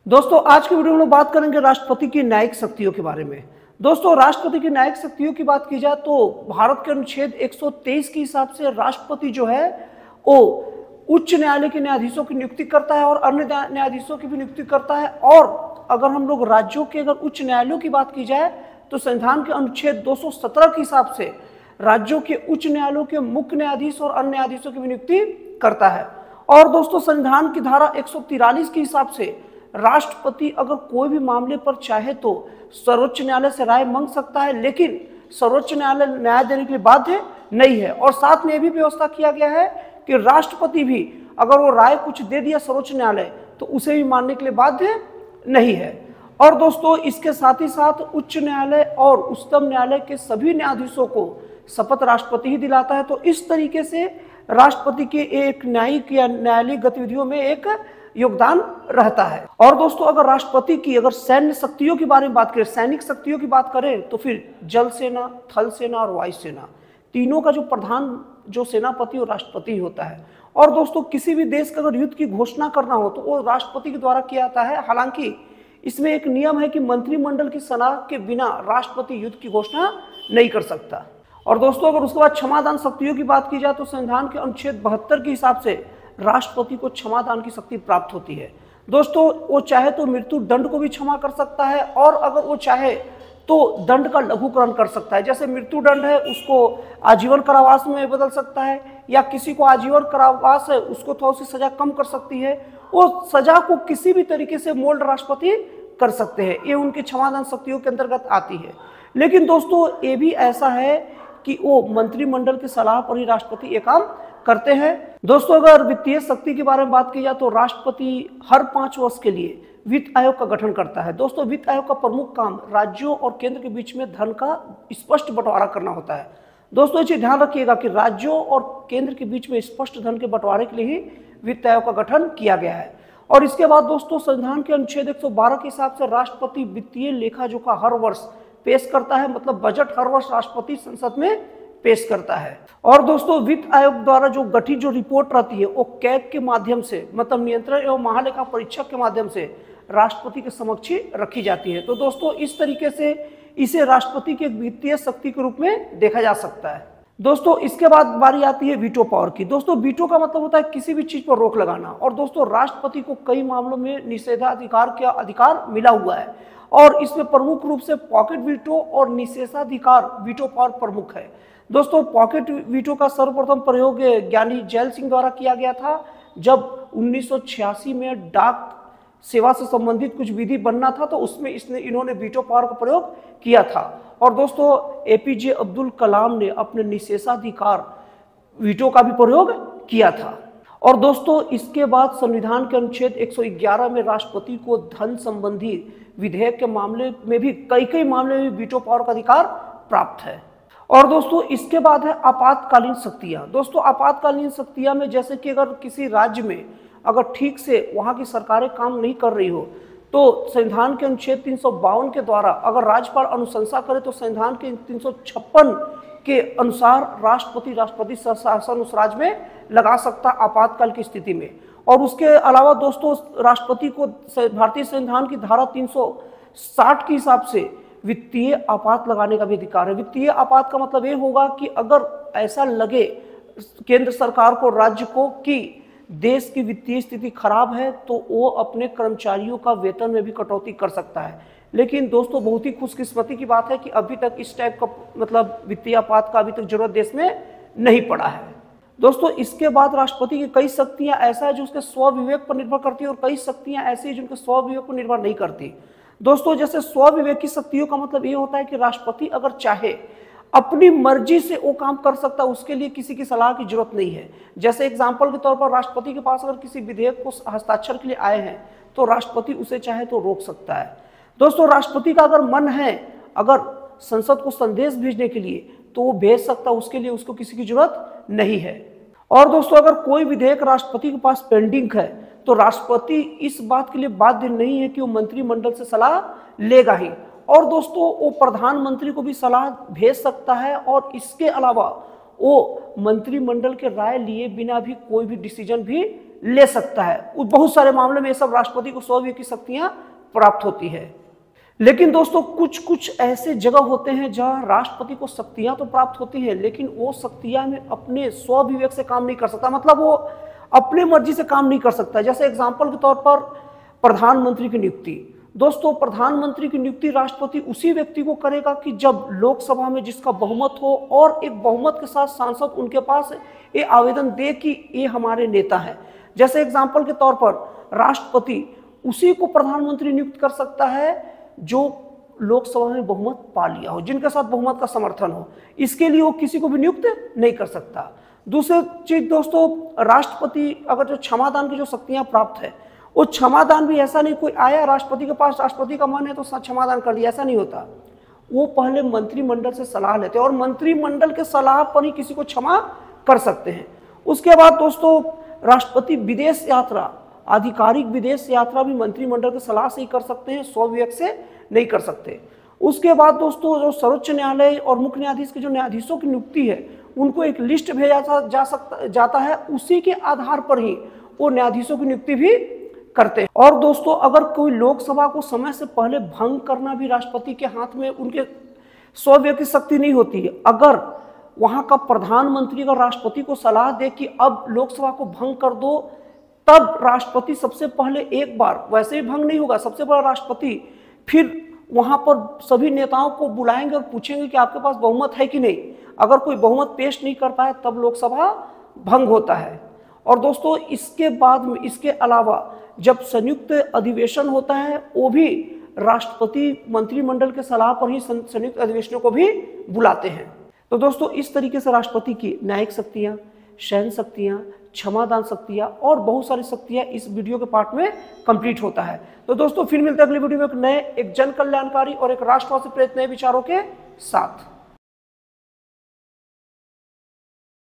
दोस्तों आज की वीडियो में बात करेंगे राष्ट्रपति की न्यायिक शक्तियों के बारे में। दोस्तों राष्ट्रपति की न्यायिक शक्तियों की बात की जाए तो भारत के अनुच्छेद 123 के हिसाब से राष्ट्रपति जो है वो उच्च न्यायालय के न्यायाधीशों की नियुक्ति करता है और अन्य न्यायाधीशों की भी नियुक्ति करता है। और अगर हम लोग राज्यों के अगर उच्च न्यायालयों की बात की जाए तो संविधान के अनुच्छेद 217 के हिसाब से राज्यों के उच्च न्यायालयों के मुख्य न्यायाधीश और अन्य न्यायाधीशों की भी नियुक्ति करता है। और दोस्तों संविधान की धारा 143 के हिसाब से राष्ट्रपति अगर कोई भी मामले पर चाहे तो सर्वोच्च न्यायालय से राय मांग सकता है, लेकिन सर्वोच्च न्यायालय न्याय देने के लिए बाध्य नहीं है। और साथ में यह भी व्यवस्था किया गया है कि राष्ट्रपति भी अगर वो राय कुछ दे दिया सर्वोच्च न्यायालय तो उसे भी मानने के लिए बाध्य नहीं है। और दोस्तों इसके साथ ही साथ उच्च न्यायालय और उच्चतम न्यायालय के सभी न्यायाधीशों को शपथ राष्ट्रपति ही दिलाता है। तो इस तरीके से राष्ट्रपति के एक न्यायिक या न्यायालयीय गतिविधियों में एक योगदान रहता है। और दोस्तों अगर राष्ट्रपति की अगर सैन्य शक्तियों के बारे में बात करें, सैनिक शक्तियों की बात करें तो फिर जल सेना, थल सेना और वायु सेना तीनों का जो प्रधान जो सेनापति और राष्ट्रपति होता है। और दोस्तों किसी भी देश का अगर युद्ध की घोषणा करना हो तो वो राष्ट्रपति के द्वारा किया जाता है। हालांकि इसमें एक नियम है कि मंत्रिमंडल की सलाह के बिना राष्ट्रपति युद्ध की घोषणा नहीं कर सकता। और दोस्तों अगर उसके बाद क्षमादान शक्तियों की बात की जाए तो संविधान के अनुच्छेद 72 के हिसाब से राष्ट्रपति को क्षमादान की शक्ति प्राप्त होती है। दोस्तों वो चाहे तो मृत्यु दंड को भी क्षमा कर सकता है और अगर वो चाहे तो दंड का लघुकरण कर सकता है। जैसे मृत्यु दंड है उसको आजीवन कारावास में बदल सकता है, या किसी को आजीवन कारावास है उसको थोड़ी सी सजा कम कर सकती है। वो सजा को किसी भी तरीके से मोल्ड राष्ट्रपति कर सकते हैं, ये उनकी क्षमादान शक्तियों के अंतर्गत आती है। लेकिन दोस्तों ये भी ऐसा है कि वो मंत्रिमंडल की सलाह पर ही राष्ट्रपति ये काम करते हैं। दोस्तों अगर वित्तीय शक्ति के बारे में बात की जाए तो राष्ट्रपति हर 5 वर्ष के लिए वित्त आयोग का गठन करता है। दोस्तों वित्त आयोग का प्रमुख काम राज्यों और केंद्र के बीच में धन का स्पष्ट बंटवारा करना होता है। दोस्तों ये ध्यान रखिएगा कि राज्यों और केंद्र के बीच में स्पष्ट धन के बंटवारे के लिए ही वित्त आयोग का गठन किया गया है। और इसके बाद दोस्तों संविधान के अनुच्छेद 112 के हिसाब से राष्ट्रपति वित्तीय लेखा जोखा हर वर्ष पेश करता है, मतलब बजट हर वर्ष राष्ट्रपति संसद में पेश करता है। और दोस्तों वित्त आयोग द्वारा जो गठित जो रिपोर्ट रहती है वो कैग के माध्यम से, मतलब नियंत्रण एवं महालेखा परीक्षक के माध्यम से राष्ट्रपति के समक्ष रखी जाती है। तो दोस्तों इस तरीके से इसे राष्ट्रपति की एक वित्तीय शक्ति के रूप में देखा जा सकता है। दोस्तों इसके बाद बारी आती है वीटो पावर की। दोस्तों वीटो का मतलब होता है किसी भी चीज पर रोक लगाना। और दोस्तों राष्ट्रपति को कई मामलों में निषेधाधिकार का अधिकार मिला हुआ है और इसमें प्रमुख रूप से पॉकेट वीटो और निषेधाधिकार वीटो पावर प्रमुख है। दोस्तों पॉकेट वीटो का सर्वप्रथम प्रयोग ज्ञानी जैल सिंह द्वारा किया गया था जब 1986 में डाक सेवा से संबंधित कुछ विधि बनना था, तो उसमें इन्होंने वीटो पावर का प्रयोग किया था। और दोस्तों एपीजे अब्दुल कलाम ने अपने निषेधाधिकार वीटो का भी प्रयोग किया था। और दोस्तों इसके बाद संविधान के अनुच्छेद 111 में राष्ट्रपति को धन संबंधी विधेयक के मामले में भी कई मामले में वीटो पावर का अधिकार प्राप्त है। और दोस्तों इसके बाद है आपातकालीन शक्तियां। दोस्तों आपातकालीन शक्तियां में जैसे कि अगर किसी राज्य में अगर ठीक से वहां की सरकारें काम नहीं कर रही हो तो संविधान के अनुच्छेद 352 के द्वारा अगर राज्यपाल अनुशंसा करे तो संविधान के 356 के अनुसार राष्ट्रपति शासन उस राज्य में लगा सकता आपातकाल की स्थिति में। और उसके अलावा दोस्तों राष्ट्रपति को भारतीय संविधान की धारा 360 के हिसाब से वित्तीय आपात लगाने का भी अधिकार है। वित्तीय आपात का मतलब ये होगा कि अगर ऐसा लगे केंद्र सरकार को, राज्य को कि देश की वित्तीय स्थिति खराब है तो वो अपने कर्मचारियों का वेतन में भी कटौती कर सकता है। लेकिन दोस्तों बहुत ही खुशकिस्मती की बात है कि अभी तक इस टाइप का मतलब वित्तीय आपात का अभी तक जरूरत देश में नहीं पड़ा है। दोस्तों इसके बाद राष्ट्रपति की कई शक्तियां ऐसा है जो उसके स्वविवेक पर निर्भर करती है और कई शक्तियां ऐसी है जिनके स्वविवेक पर निर्भर नहीं करती। दोस्तों जैसे स्वविवेक की शक्तियों का मतलब ये होता है कि राष्ट्रपति अगर चाहे अपनी मर्जी से वो काम कर सकता है, उसके लिए किसी की सलाह की जरूरत नहीं है। जैसे एग्जाम्पल के तौर पर राष्ट्रपति के पास अगर किसी विधेयक को हस्ताक्षर के लिए आए हैं तो राष्ट्रपति उसे चाहे तो रोक सकता है। दोस्तों राष्ट्रपति का अगर मन है अगर संसद को संदेश भेजने के लिए तो वो भेज सकता है, उसके लिए उसको किसी की जरूरत नहीं है। और दोस्तों अगर कोई विधेयक राष्ट्रपति के पास पेंडिंग है तो राष्ट्रपति इस बात के लिए बाध्य नहीं है कि वो मंत्रिमंडल से सलाह लेगा ही। और दोस्तों वो प्रधानमंत्री को भी सलाह भेज सकता है और इसके अलावा वो मंत्रिमंडल के राय लिए बिना भी कोई भी डिसीजन भी ले सकता है। बहुत सारे मामले में ये सब राष्ट्रपति को स्वविवेक की शक्तियां प्राप्त होती है। लेकिन दोस्तों कुछ कुछ ऐसे जगह होते हैं जहां राष्ट्रपति को शक्तियां तो प्राप्त होती हैं, लेकिन वो शक्तियां में अपने स्वविवेक से काम नहीं कर सकता, मतलब वो अपने मर्जी से काम नहीं कर सकता। जैसे एग्जाम्पल के तौर पर प्रधानमंत्री की नियुक्ति। दोस्तों प्रधानमंत्री की नियुक्ति राष्ट्रपति उसी व्यक्ति को करेगा कि जब लोकसभा में जिसका बहुमत हो और एक बहुमत के साथ सांसद उनके पास ये आवेदन दे कि ये हमारे नेता हैं। जैसे एग्जाम्पल के तौर पर राष्ट्रपति उसी को प्रधानमंत्री नियुक्त कर सकता है जो लोकसभा में बहुमत पा लिया हो, जिनके साथ बहुमत का समर्थन हो। इसके लिए वो किसी को भी नियुक्त नहीं कर सकता। दूसरी चीज दोस्तों, राष्ट्रपति अगर जो क्षमादान की जो शक्तियां प्राप्त है, वो क्षमादान भी ऐसा नहीं कोई आया राष्ट्रपति के पास, राष्ट्रपति का मन है तो क्षमादान कर दिया, ऐसा नहीं होता। वो पहले मंत्रिमंडल से सलाह लेते हैं और मंत्रिमंडल के सलाह पर ही किसी को क्षमा कर सकते हैं। उसके बाद दोस्तों राष्ट्रपति विदेश यात्रा, आधिकारिक विदेश यात्रा भी मंत्रिमंडल की सलाह से ही कर सकते हैं, स्वविवेक से नहीं कर सकते। उसके बाद दोस्तों जो सर्वोच्च न्यायालय और मुख्य न्यायाधीश के जो न्यायाधीशों की नियुक्ति है, उनको एक लिस्ट भेजा जाता है, उसी के आधार पर ही वो न्यायाधीशों की नियुक्ति भी करते हैं। और दोस्तों अगर कोई लोकसभा को समय से पहले भंग करना भी राष्ट्रपति के हाथ में उनके स्वविवेक की शक्ति नहीं होती है। अगर वहां का प्रधानमंत्री अगर राष्ट्रपति को सलाह दे कि अब लोकसभा को भंग कर दो, तब राष्ट्रपति सबसे पहले एक बार, वैसे भी भंग नहीं होगा, सबसे बड़ा राष्ट्रपति फिर वहां पर सभी नेताओं को बुलाएंगे और पूछेंगे कि आपके पास बहुमत है कि नहीं। अगर कोई बहुमत पेश नहीं कर पाए तब लोकसभा भंग होता है। और दोस्तों इसके बाद में, इसके अलावा जब संयुक्त अधिवेशन होता है, वो भी राष्ट्रपति मंत्रिमंडल के सलाह पर ही संयुक्त अधिवेशनों को भी बुलाते हैं। तो दोस्तों इस तरीके से राष्ट्रपति की न्यायिक शक्तियां, सहन शक्तियां, क्षमादान शक्तियां और बहुत सारी शक्तियां इस वीडियो के पार्ट में कंप्लीट होता है। तो दोस्तों फिर मिलते हैं अगली वीडियो में एक जन कल्याणकारी और एक राष्ट्रवाद से प्रेरित नए विचारों के साथ।